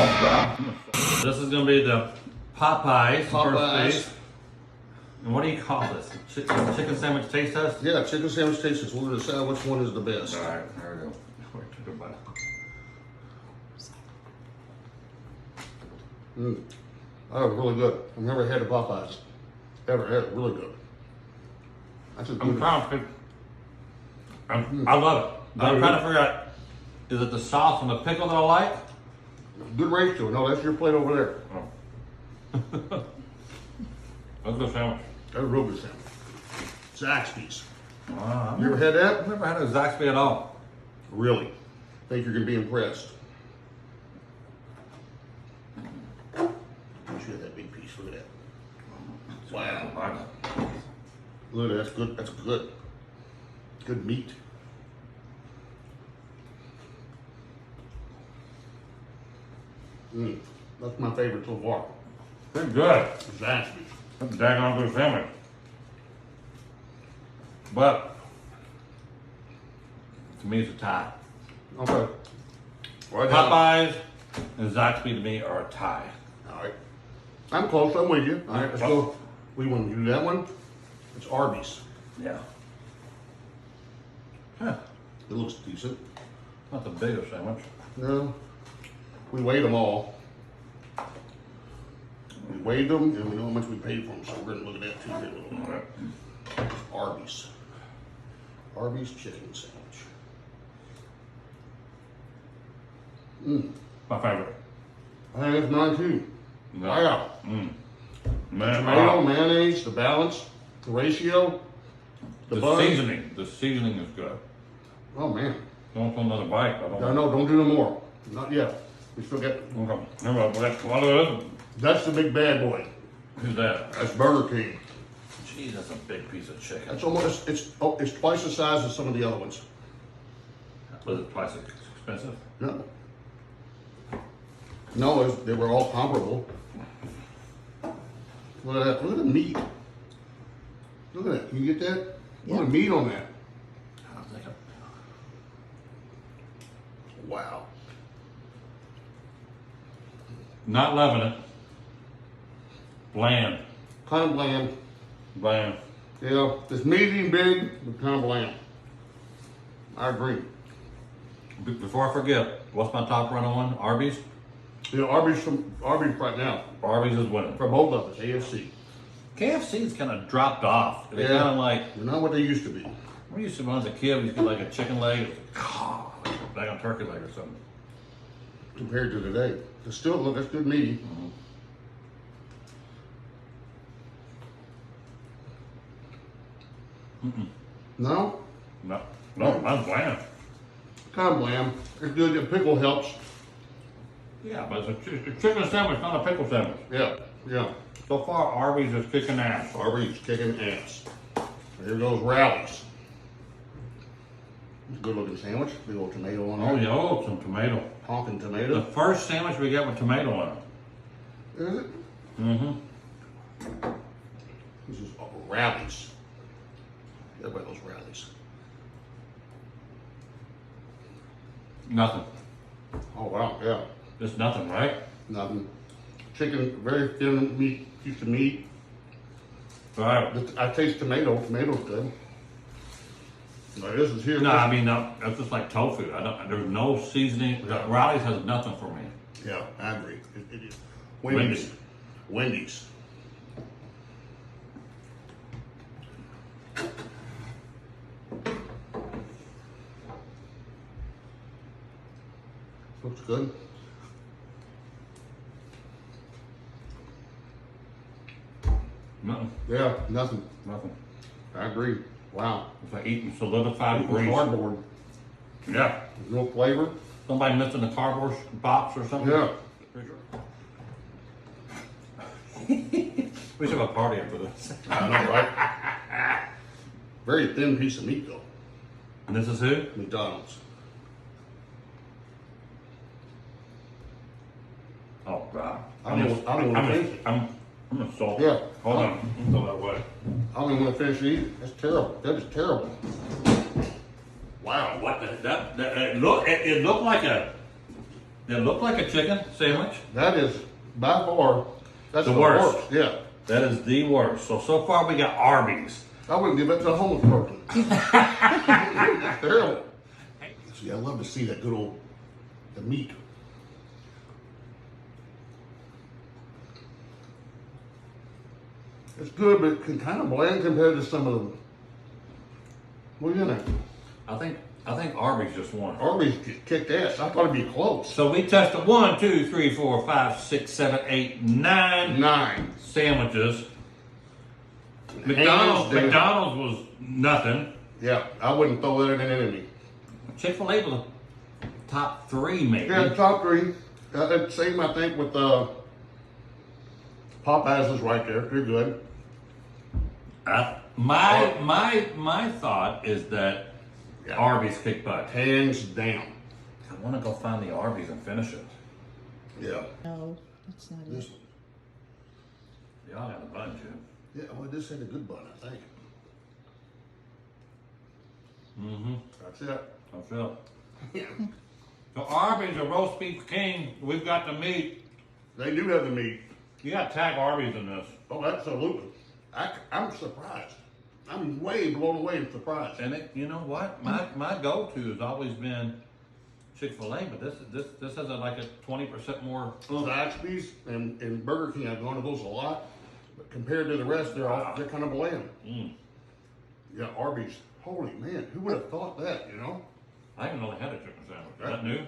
This is going to be the Popeyes. Popeyes. First piece. And what do you call this? Chicken sandwich taste test? Yeah, chicken sandwich taste test. We're going to decide which one is the best. All right, there we go. That was really good. I've never had a Popeyes. Ever had it. Really good. That's a good. I'm trying to pick. I love it. I'm trying to figure out, is it the sauce and the pickle that I like? Good ratio. No, that's your plate over there. Oh. That's a good sandwich. That's a real good sandwich. Zaxby's. Wow, You ever had that? I've never had a Zaxby at all. Really? Think you're going to be impressed. You should have that big piece. Look at that. Wow. Look at that. That's good. That's good. Good meat. That's my favorite so far. Pretty good. Zaxby's. That's a daggone good sandwich. But, to me, it's a tie. Okay. Right Popeyes and Zaxby to me are a tie. All right. I'm close. I'm with you. All right, let's go. We want to do that one. It's Arby's. Yeah. Huh. It looks decent. Not the biggest sandwich. No. We weighed them all. We weighed them and we know how much we paid for them, so we're going to look at that too here a little bit. Arby's. Arby's chicken sandwich. My favorite. I think that's mine too. No. Wow. Man, Tomato, mayonnaise, the balance, the ratio, the bun. seasoning. The seasoning is good. Oh man. Don't put another bite. I don't No, don't do no more. Not yet. We still got. Okay. What is it? That's the big bad boy. Who's that? That's Burger King. Jeez, that's a big piece of chicken. That's almost it's twice the size of some of the other ones. Was it twice as expensive? No. No, they were all comparable. Look at that. Look at the meat. Look at that. Can you get that? Look at the meat on that. I don't think Wow. Not loving it. Bland. Kind of bland. Bland. Yeah, it's medium big, but kind of bland. I agree. Before I forget, what's my top run on? Arby's? You know, Arby's right now. Arby's is winning. For both of us, AFC. KFC's kind of dropped off. They're Yeah. kind of like, They're not what they used to be. we used to, when I was a kid, we used to get like a chicken leg, like a turkey leg or something. Compared to today. It's still, look, it's good meaty. No? No, I'm bland. Kind of bland. It's good. The pickle helps. Yeah, but it's a chicken sandwich, not a pickle sandwich. Yeah, yeah. So far, Arby's is kicking ass. Arby's kicking ass. Here goes Rally's. It's a good looking sandwich. Big old tomato on Oh, there. yeah, oh, some tomato. Honking The tomato. first sandwich we got with tomato on it. Is it? Mm-hmm. This is Rally's. Everybody knows Rally's. Nothing. Oh wow, yeah. It's nothing, right? Nothing. Chicken, very thin meat, piece of meat. Right. I taste tomato. Tomato's good. Now this is here. No, I mean, no, that's just like tofu. There's no seasoning. Yeah. Rally's has nothing for me. Yeah, I agree. It is. Wendy's. Wendy's. Looks good. Nothing. Yeah, nothing. Nothing. I agree. Wow. It's like eating solidified It's grease. cardboard. Yeah. There's no flavor. Somebody missing a cardboard box or something. Yeah. We should have a party after this. I know, right? Very thin piece of meat, though. And this is who? McDonald's. Oh God. I don't want to finish it. I'm insulted. Yeah. Hold on. Throw that away. I don't even want to finish eating. That's terrible. That is terrible. Wow. What the, that it looked like a That looked like a chicken sandwich. That is by far, that's The the worst. worst. Yeah. That is the worst. So far we got Arby's. I wouldn't give that to a homeless person. That's terrible. See, I love to see that good old, the meat. It's good, but it can kind of bland compared to some of them. What do you think? I think Arby's just won. Arby's kicked ass. I thought it'd be close. So we tested 1, 2, 3, 4, 5, 6, 7, 8, 9 9. sandwiches. Hands McDonald's down. McDonald's was nothing. Yeah, I wouldn't throw that in an enemy. Chick-fil-A was the top 3 maybe. Yeah, top 3. Same, I think, with Popeyes is right there. They're good. My thought is that Yeah. Arby's kicked butt. Hands down. I want to go find the Arby's and finish it. Yeah. No, that's not This it. one. Y'all got a bunch of. Yeah, well, this had a good bun, I think. Mm-hmm. That's it. I feel. Yeah. So Arby's, a roast beef king. We've got the meat. They do have the meat. You got to tag Arby's in this. Oh, absolutely. I'm surprised. I'm way blown away and surprised. And you know what? My go-to has always been Chick-fil-A, but this has like a 20% more. Zaxby's and Burger King, I've gone to those a lot, but compared to the rest, they're kind of bland. Mm. Yeah, Arby's. Holy man, who would have thought that? You know? I haven't only had a chicken sandwich. Is that new?